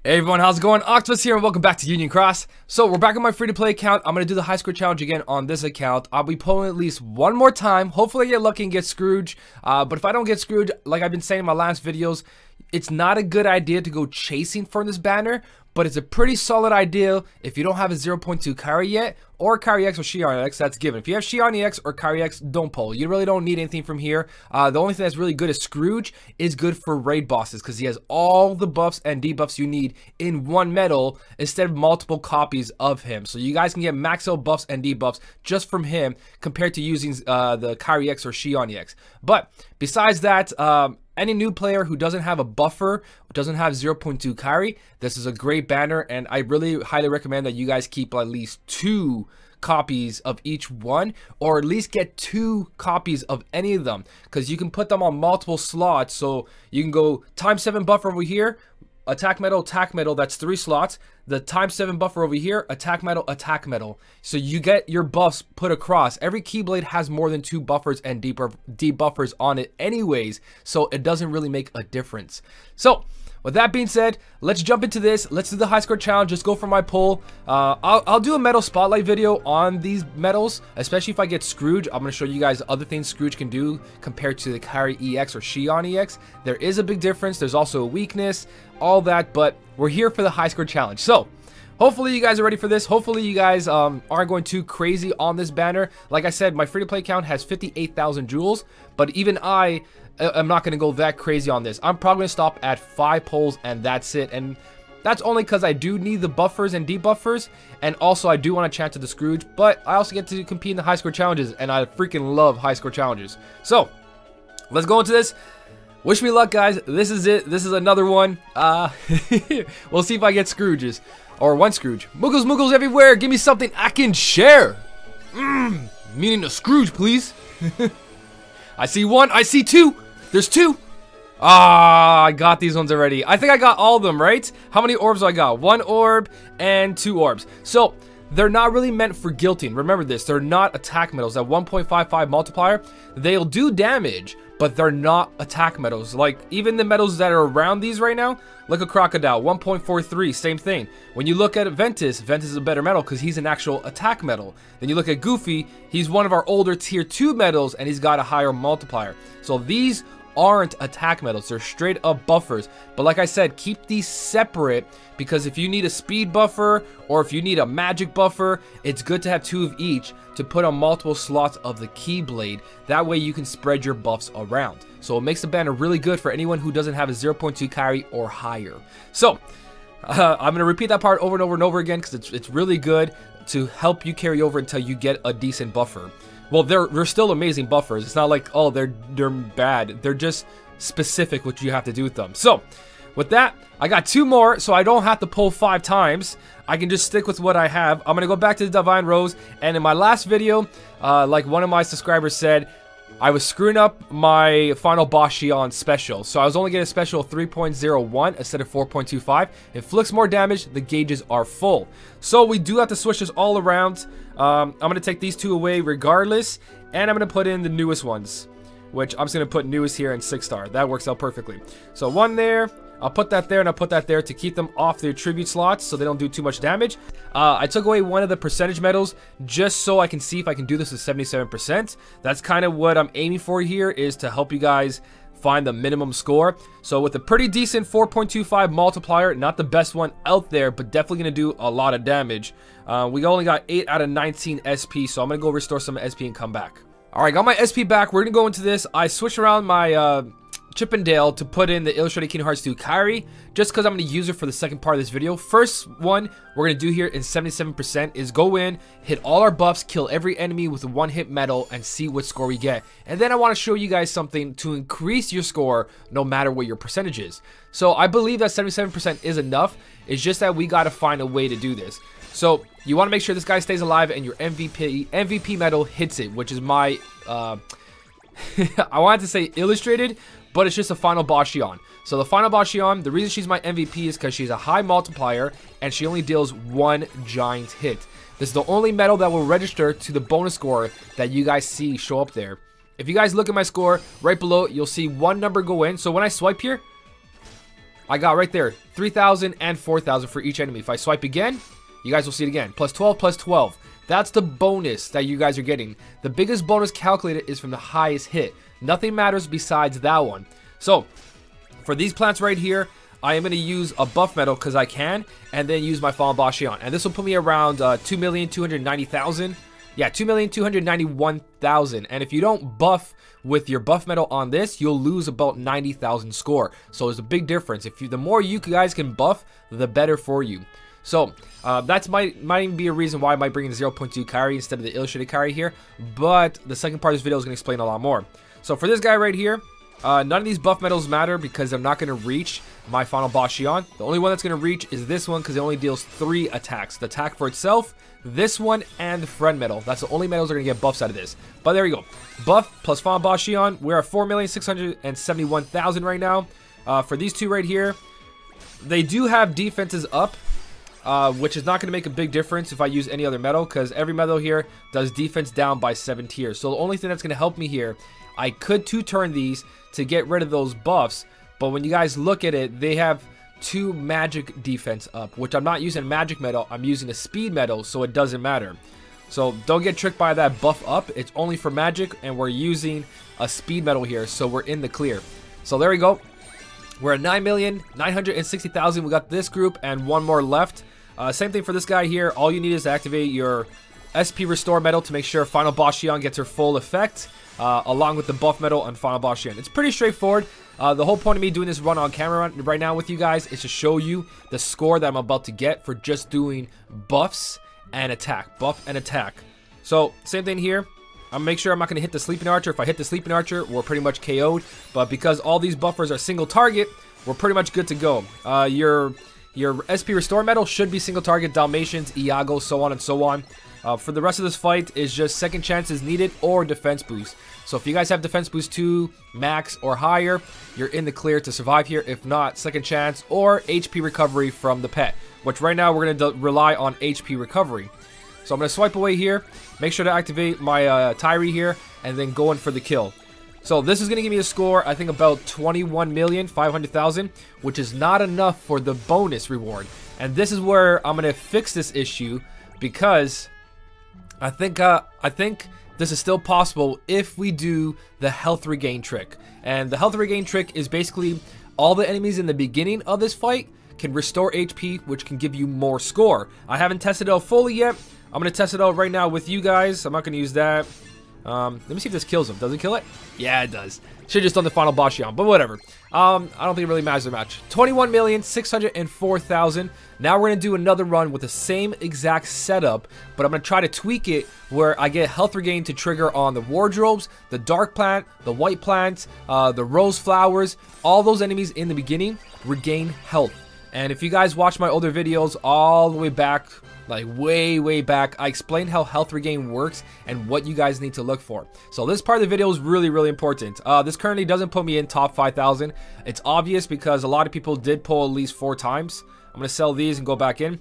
Hey everyone, how's it going? Octopus here and welcome back to Union Cross. So we're back on my free-to-play account. I'm going to do the high score challenge again on this account. I'll be pulling at least one more time. Hopefully I get lucky and get Scrooge. But if I don't get Scrooge, like I've been saying in my last videos, it's not a good idea to go chasing for this banner. But it's a pretty solid idea if you don't have a 0.2 carry yet, or carry X or Shion X, that's given. If you have Shion X or carry X, don't pull. You really don't need anything from here. The only thing that's really good is Scrooge is good for raid bosses because he has all the buffs and debuffs you need in one medal instead of multiple copies of him. So you guys can get max out buffs and debuffs just from him compared to using the carry X or Shion X. But besides that, any new player who doesn't have a buffer, doesn't have 0.2 carry, this is a great banner, and I really highly recommend that you guys keep at least 2 copies of each one, or at least get 2 copies of any of them, because you can put them on multiple slots. So you can go ×7 buffer over here, attack metal, that's 3 slots. The ×7 buffer over here, attack metal. So you get your buffs put across. Every Keyblade has more than 2 buffers and debuffers on it anyways, so it doesn't really make a difference. So with that being said, let's jump into this. Let's do the high score challenge. Let's go for my pull. I'll do a medal spotlight video on these medals, especially if I get Scrooge. I'm going to show you guys other things Scrooge can do compared to the carry EX or Shion EX. There is a big difference. There's also a weakness, all that, but we're here for the high score challenge. So hopefully you guys are ready for this. Hopefully you guys aren't going too crazy on this banner. Like I said, my free-to-play account has 58,000 jewels, but even I'm not going to go that crazy on this. I'm probably going to stop at 5 pulls and that's it. And that's only because I do need the buffers and debuffers, and also I do want a chance at the Scrooge, but I also get to compete in the high score challenges, and I freaking love high score challenges. So let's go into this. Wish me luck, guys. This is it. This is another one. We'll see if I get Scrooges. Or one Scrooge. Moogles everywhere. Give me something I can share. Meaning a Scrooge, please. I see 1. I see 2. There's 2. Ah, I got these ones already. I think I got all of them, right? How many orbs do I got? 1 orb and 2 orbs. So they're not really meant for guilting. Remember this. They're not attack medals. That 1.55 multiplier, they'll do damage, but they're not attack medals. Like, even the medals that are around these right now, look at Crocodile, 1.43, same thing. When you look at Ventus is a better medal because he's an actual attack medal. Then you look at Goofy, he's one of our older tier 2 medals, and he's got a higher multiplier. So these aren't attack medals, they're straight up buffers. But like I said, keep these separate, because if you need a speed buffer or if you need a magic buffer, it's good to have 2 of each to put on multiple slots of the Keyblade. That way you can spread your buffs around. So it makes the banner really good for anyone who doesn't have a 0.2 carry or higher. So I'm going to repeat that part over and over and over again because it's really good to help you carry over until you get a decent buffer. Well, they're still amazing buffers. It's not like, oh, they're bad. They're just specific what you have to do with them. So with that, I got 2 more, so I don't have to pull 5 times. I can just stick with what I have. I'm going to go back to the Divine Rose. And in my last video, like one of my subscribers said, I was screwing up my final boss Shion special. So I was only getting a special 3.01 instead of 4.25. It inflicts more damage. The gauges are full. So we do have to switch this all around. I'm going to take these 2 away regardless. And I'm going to put in the newest ones, which I'm just going to put newest here in 6-star. That works out perfectly. So 1 there. I'll put that there and I'll put that there to keep them off their tribute slots so they don't do too much damage. I took away one of the percentage medals just so I can see if I can do this with 77%. That's kind of what I'm aiming for here, is to help you guys find the minimum score. So with a pretty decent 4.25 multiplier, not the best one out there, but definitely going to do a lot of damage. We only got 8 out of 19 SP, so I'm going to go restore some SP and come back. Alright, got my SP back. We're going to go into this. I switched around my Chip and Dale to put in the Illustrated Kingdom Hearts 2 carry, just because I'm going to use it for the second part of this video. First one we're going to do here in 77% is go in, hit all our buffs, kill every enemy with a 1-hit medal, and see what score we get. And then I want to show you guys something to increase your score no matter what your percentage is. So I believe that 77% is enough. It's just that we got to find a way to do this. So you want to make sure this guy stays alive and your MVP medal hits it, which is my I wanted to say illustrated, but it's just a final boss Shion. So the final boss Shion, the reason she's my MVP is because she's a high multiplier and she only deals 1 giant hit. This is the only medal that will register to the bonus score that you guys see show up there. If you guys look at my score right below, you'll see 1 number go in. So when I swipe here, I got right there 3,000 and 4,000 for each enemy. If I swipe again, you guys will see it again. Plus 12, plus 12. That's the bonus that you guys are getting. The biggest bonus calculated is from the highest hit. Nothing matters besides that one. So, for these plants right here, I am going to use a buff metal because I can, and then use my Fallen Boss Xion. And this will put me around 2,290,000. Yeah, 2,291,000. And if you don't buff with your buff metal on this, you'll lose about 90,000 score. So there's a big difference. The more you guys can buff, the better for you. So that's might even be a reason why I might bring in the 0.2 carry instead of the illustrated carry here. But the second part of this video is going to explain a lot more. So for this guy right here, none of these buff metals matter because I'm not going to reach my Final Boss Xion. The only one that's going to reach is this one because it only deals 3 attacks. The attack for itself, this one, and the friend metal. That's the only metals that are going to get buffs out of this. But there you go. Buff plus Final Boss Xion. We're at 4,671,000 right now. For these two right here, they do have defenses up, which is not going to make a big difference if I use any other metal because every metal here does defense down by 7 tiers. So the only thing that's going to help me here, I could 2-turn these to get rid of those buffs, but when you guys look at it, they have 2 magic defense up, which I'm not using magic metal, I'm using a speed metal, so it doesn't matter. So don't get tricked by that buff up, it's only for magic, and we're using a speed metal here, so we're in the clear. So there we go. We're at 9,960,000, we got this group and one more left. Same thing for this guy here, all you need is to activate your SP Restore metal to make sure Final Boss Xion gets her full effect. Along with the buff metal and Final Boss Xion. It's pretty straightforward. The whole point of me doing this run on camera right now with you guys is to show you the score that I'm about to get for just doing buffs and attack. Buff and attack. So, same thing here. I'm gonna make sure I'm not going to hit the Sleeping Archer. If I hit the Sleeping Archer, we're pretty much KO'd. But because all these buffers are single target, we're pretty much good to go. Your SP Restore metal should be single target, Dalmatians, Iago, so on and so on. For the rest of this fight is just second chances needed or defense boost. So if you guys have defense boost 2, max or higher, you're in the clear to survive here. If not, second chance or HP recovery from the pet, which right now we're going to rely on HP recovery. So I'm going to swipe away here, make sure to activate my Tyree here, and then go in for the kill. So this is going to give me a score, I think about 21,500,000, which is not enough for the bonus reward. And this is where I'm going to fix this issue because I think this is still possible if we do the health regain trick. And the health regain trick is basically all the enemies in the beginning of this fight can restore HP, which can give you more score. I haven't tested it out fully yet. I'm going to test it out right now with you guys. I'm not going to use that. Let me see if this kills him. Does it kill it? Yeah, it does. Should have just done the Final Boss Xion, but whatever. I don't think it really matters that much. 21,604,000. Now we're going to do another run with the same exact setup, but I'm going to try to tweak it where I get health regain to trigger on the wardrobes, the dark plant, the white plants, the rose flowers. All those enemies in the beginning regain health. And if you guys watch my older videos all the way back, like way back, I explained how health regain works and what you guys need to look for. So this part of the video is really important. This currently doesn't put me in top 5,000. It's obvious because a lot of people did pull at least 4 times. I'm going to sell these and go back in.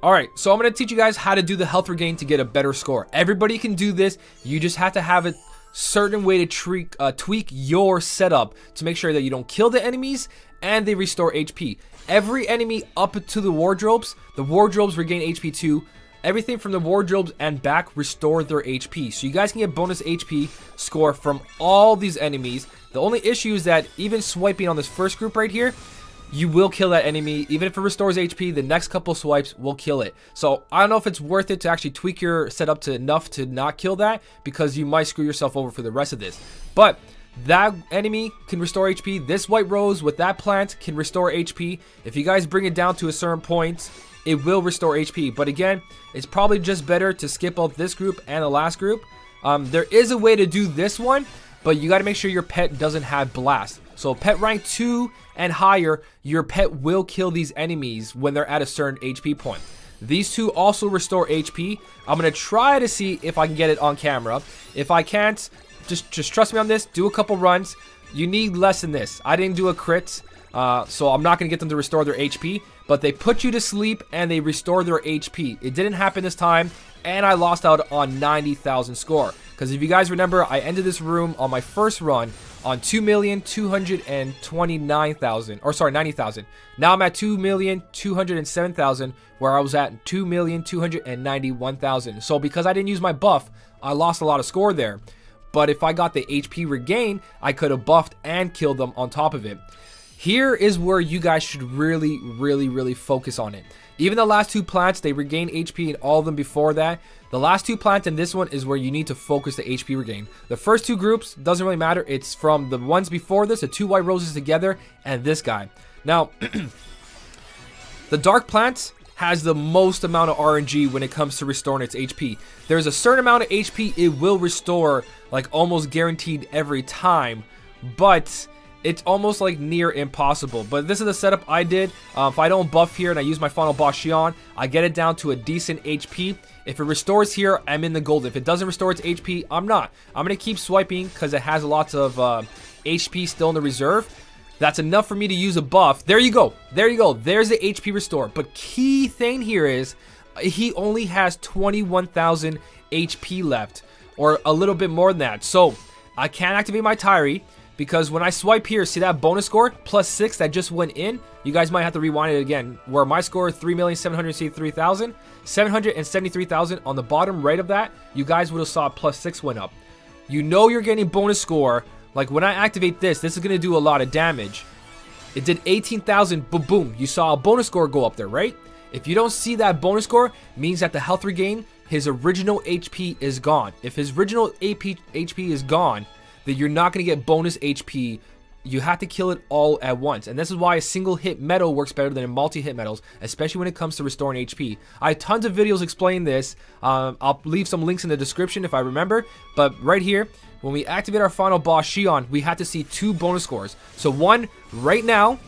Alright, so I'm going to teach you guys how to do the health regain to get a better score. Everybody can do this. You just have to have a certain way to tweak your setup to make sure that you don't kill the enemies and they restore HP. Every enemy up to the wardrobes regain HP too. Everything from the wardrobes and back restore their HP. So you guys can get bonus HP score from all these enemies. The only issue is that even swiping on this first group right here, you will kill that enemy. Even if it restores HP, the next couple swipes will kill it. So I don't know if it's worth it to actually tweak your setup to enough to not kill that, because you might screw yourself over for the rest of this. But that enemy can restore HP. This white rose with that plant can restore HP. If you guys bring it down to a certain point, it will restore HP. But again, it's probably just better to skip out this group and the last group. There is a way to do this one, but you got to make sure your pet doesn't have blast. So pet rank 2 and higher, your pet will kill these enemies when they're at a certain HP point. These two also restore HP. I'm going to try to see if I can get it on camera. If I can't, just trust me on this. Do a couple runs. You need less than this. I didn't do a crit, so I'm not going to get them to restore their HP. But they put you to sleep and they restore their HP. It didn't happen this time, and I lost out on 90,000 score. Because if you guys remember, I ended this room on my first run on 2,229,000, or sorry, 90,000. Now I'm at 2,207,000, where I was at 2,291,000. So because I didn't use my buff, I lost a lot of score there. But if I got the HP regain, I could have buffed and killed them on top of it. Here is where you guys should really focus on it. Even the last two plants, they regain HP, and all of them before that. The last two plants and this one is where you need to focus the HP regain. The first two groups, doesn't really matter. It's from the ones before this, the two white roses together, and this guy. Now, the dark plant has the most amount of RNG when it comes to restoring its HP. There's a certain amount of HP it will restore, like almost guaranteed every time, but it's almost like near impossible. But this is the setup I did. If I don't buff here and I use my final boss Xion, I get it down to a decent HP. If it restores here, I'm in the gold. If it doesn't restore its HP, I'm not. I'm going to keep swiping because it has lots of HP still in the reserve. That's enough for me to use a buff. There you go. There you go. There's the HP restore. But key thing here is he only has 21,000 HP left, or a little bit more than that. So I can't activate my Tyree, because when I swipe here, see that bonus score +6 that just went in? You guys might have to rewind it again. Where my score 3,773,000, 773,000 on the bottom right of that, you guys would have saw +6 went up. You know you're getting bonus score. Like when I activate this is going to do a lot of damage. It did 18,000, boom, boom. You saw a bonus score go up there, right? If you don't see that bonus score, means that the health regain, his original HP is gone. If his original HP is gone, then you're not going to get bonus HP. You have to kill it all at once. And this is why a single hit medal works better than a multi-hit medals, especially when it comes to restoring HP. I have tons of videos explaining this. I'll leave some links in the description if I remember. But right here, when we activate our final boss Xion, we have to see 2 bonus scores. So one right now,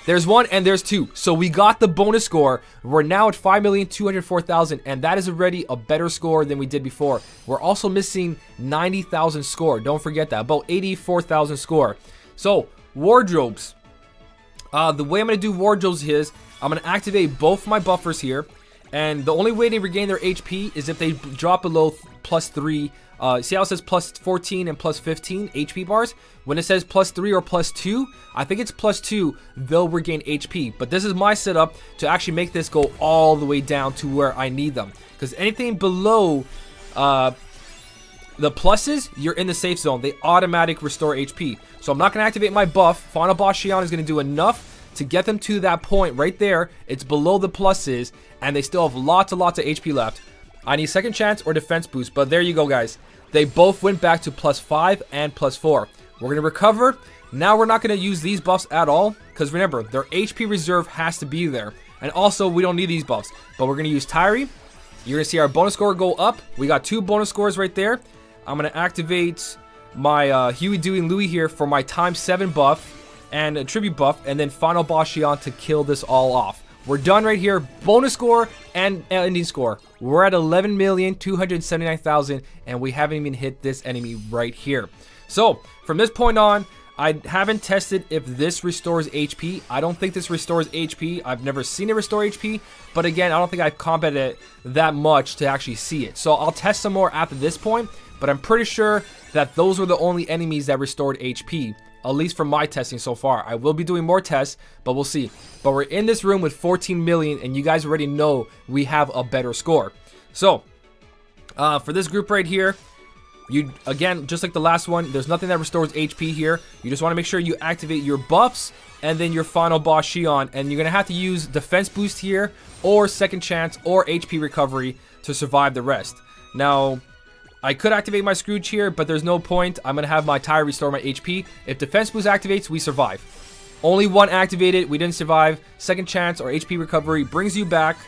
there's 1 and there's 2. So we got the bonus score. We're now at 5,204,000, and that is already a better score than we did before. We're also missing 90,000 score. Don't forget that. About 84,000 score. So wardrobes. The way I'm going to do wardrobes is I'm going to activate both my buffers here. And the only way they regain their HP is if they drop below +3. See how it says +14 and +15 HP bars? When it says +3 or +2, I think it's +2, they'll regain HP. But this is my setup to actually make this go all the way down to where I need them. Because anything below the pluses, you're in the safe zone. They automatically restore HP. So I'm not going to activate my buff. Final boss Xion is going to do enough to get them to that point right there. It's below the pluses, and they still have lots and lots of HP left. I need second chance or defense boost, but there you go, guys. They both went back to +5 and +4. We're going to recover. Now we're not going to use these buffs at all, because remember, their HP reserve has to be there. And also, we don't need these buffs, but we're going to use Tyree. You're going to see our bonus score go up. We got 2 bonus scores right there. I'm going to activate my Huey, Dewey, and Louie here for my ×7 buff and a tribute buff, and then final boss Xion to kill this all off. We're done right here. Bonus score and ending score. We're at 11,279,000, and we haven't even hit this enemy right here. So from this point on, I haven't tested if this restores HP. I don't think this restores HP. I've never seen it restore HP, but again, I don't think I've combated it that much to actually see it. So I'll test some more after this point, but I'm pretty sure that those were the only enemies that restored HP. At least from my testing so far. I will be doing more tests, but we'll see. But we're in this room with 14 million, and you guys already know we have a better score. So, for this group right here, you again, just like the last one, there's nothing that restores HP here. You just want to make sure you activate your buffs, and then your final boss Xion, and you're going to have to use defense boost here, or second chance, or HP recovery to survive the rest. Now, I could activate my Scrooge here, but there's no point. I'm going to have my Tyree restore my HP. If Defense Boost activates, we survive. Only one activated, we didn't survive. Second chance or HP recovery brings you back.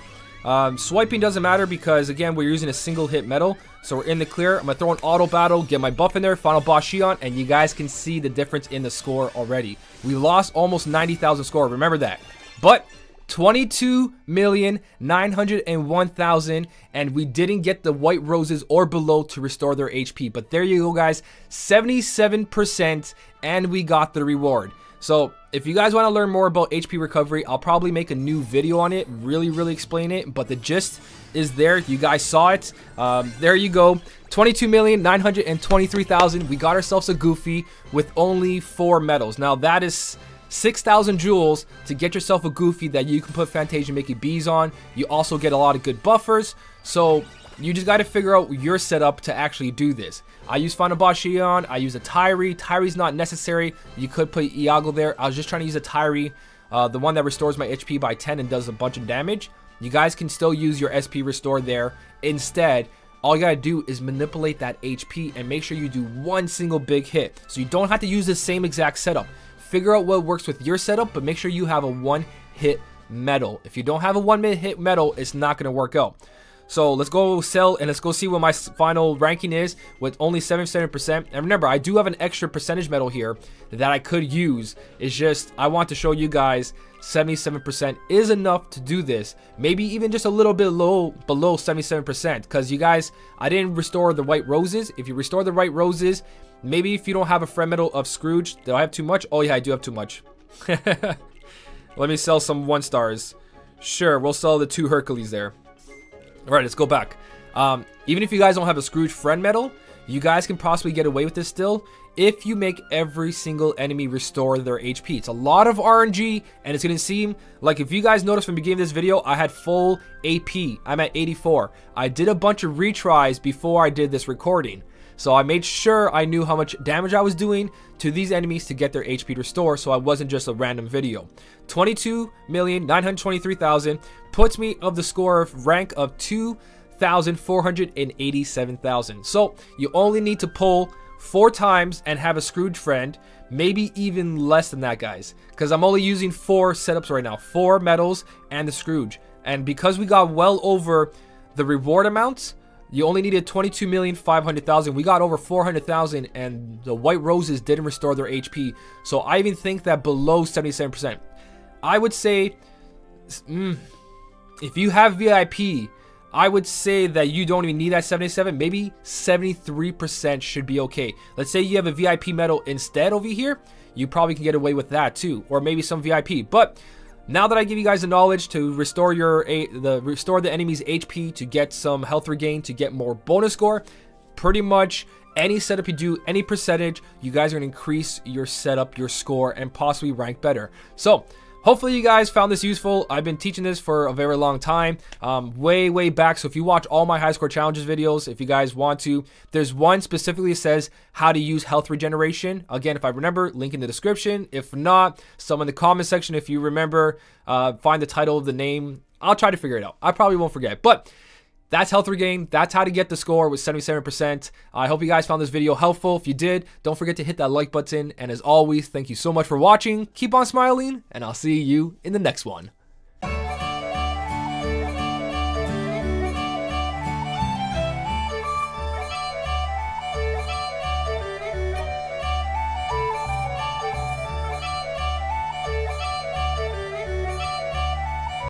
Swiping doesn't matter because, again, we're using a single hit metal. So we're in the clear. I'm going to throw an auto battle, get my buff in there, final boss Xion, and you guys can see the difference in the score already. We lost almost 90,000 score, remember that. But 22,901,000, and we didn't get the white roses or below to restore their HP. But there you go, guys, 77%, and we got the reward. So if you guys want to learn more about HP recovery, I'll probably make a new video on it, really explain it, but the gist is there. You guys saw it. There you go. 22,923,000. We got ourselves a Goofy with only 4 medals. Now that is 6,000 jewels to get yourself a Goofy that you can put Fantasia Mickey B's on. You also get a lot of good buffers. So you just got to figure out your setup to actually do this. I use Final Boss Shion. I use a Tyree. Tyree's not necessary. You could put Iago there. I was just trying to use a Tyree, the one that restores my HP by 10 and does a bunch of damage. You guys can still use your SP restore there. Instead, all you gotta do is manipulate that HP and make sure you do one single big hit. So you don't have to use the same exact setup. Figure out what works with your setup, but make sure you have a one-hit medal. If you don't have a one-hit medal, it's not gonna work out. So let's go sell and let's go see what my final ranking is with only 77%. And remember, I do have an extra percentage medal here that I could use. It's just I want to show you guys 77% is enough to do this. Maybe even just a little bit below 77%, because you guys, I didn't restore the white roses. If you restore the white roses, maybe if you don't have a friend medal of Scrooge, do I have too much? Oh yeah, I do have too much. Let me sell some 1 stars. Sure, we'll sell the 2 Hercules there. Alright, let's go back. Even if you guys don't have a Scrooge friend medal, you guys can possibly get away with this still if you make every single enemy restore their HP. It's a lot of RNG, and it's going to seem like, if you guys notice from the beginning of this video, I had full AP. I'm at 84. I did a bunch of retries before I did this recording. So I made sure I knew how much damage I was doing to these enemies to get their HP restore, so I wasn't just a random video. 22,923,000 puts me of the score of rank of 2,487,000. So you only need to pull 4 times and have a Scrooge friend, maybe even less than that, guys, because I'm only using 4 setups right now, 4 medals and the Scrooge. And because we got well over the reward amounts, you only needed 22,500,000. We got over 400,000, and the white roses didn't restore their HP. So I even think that below 77%. I would say, if you have VIP, I would say that you don't even need that 77. Maybe 73% should be okay. Let's say you have a VIP medal instead over here. You probably can get away with that too, or maybe some VIP. But now that I give you guys the knowledge to restore restore the enemy's HP, to get some health regain, to get more bonus score, pretty much any setup you do, any percentage, you guys are going to increase your setup, your score, and possibly rank better. So hopefully you guys found this useful. I've been teaching this for a very long time, way back. So if you watch all my high score challenges videos, if you guys want to, there's one specifically that says how to use health regeneration. Again, if I remember, link in the description. If not, some in the comment section. If you remember, find the title of the name. I'll try to figure it out. I probably won't forget, but that's health regain. That's how to get the score with 77%. I hope you guys found this video helpful. If you did, don't forget to hit that like button. And as always, thank you so much for watching. Keep on smiling, and I'll see you in the next one.